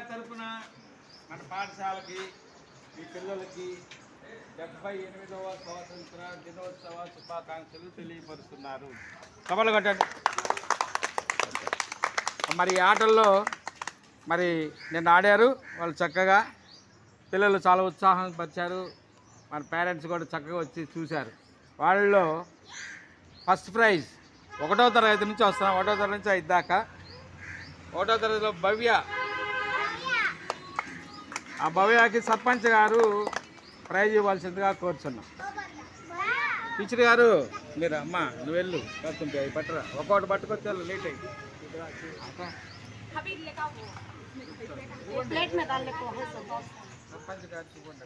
తరపున మన పాఠశాలకి ఈ పిల్లలకి 78వ స్వాతంత్ర దినోత్సవ శుభాకాంక్షలు తెలియపరుస్తున్నారు. కబలు కట్టండి. మరి ఈ ఆటల్లో మరి నిన్న ఆడారు వాళ్ళు చక్కగా, పిల్లలు చాలా ఉత్సాహం పరిచారు. మన పేరెంట్స్ కూడా చక్కగా వచ్చి చూశారు. వాళ్ళలో ఫస్ట్ ప్రైజ్ 1వ తరగతి నుంచి వస్తున్నాం, 1వ తరగతి నుంచి 5 దాకా. 1వ తరగతిలో భవ్య, ఆ భవ్యకి సర్పంచ్ గారు ప్రైజ్ ఇవ్వాల్సిందిగా కోరుచున్నాం. టీచర్ గారు మీరు అమ్మ నువ్వు వెళ్ళు, పడుతుంటే అవి పట్టరా, ఒక్కొక్కటి పట్టుకొచ్చా లేట్ అయ్యి సర్పంచ్ గారు చూడండి.